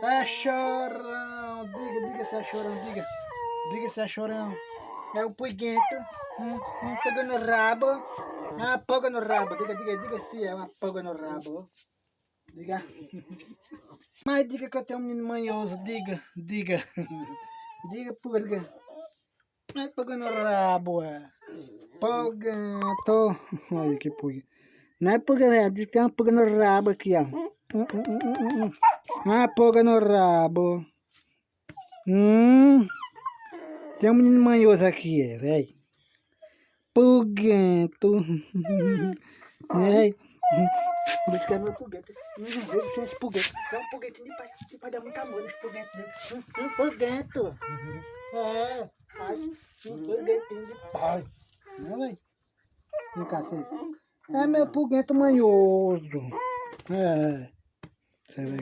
É chorão. Diga se é chorão, diga. Diga se é chorão. É o pulguento. Pega no rabo. Ah, pega no rabo. Diga se é uma pega no rabo. Diga. Mas diga que eu tenho um menino manhoso. Diga. Diga, pulga. Ai, pega no rabo, é. Pulguento. Olha que pulga. Não é pulga, velho. Diz que tem uma pulga no rabo aqui, ó. Ah, pulga no rabo. Tem um menino manhoso aqui, velho. Pulguento. Né? Diz que é meu pulguento. Vejo esse pulguento. É um pulguentinho de pai dar muito amor nesse pulguento dele. Pulguento. É. Faz um pulguentinho de pai. Né, velho? Vem cá, assim. É meu pulguento manhoso. É. Você vê.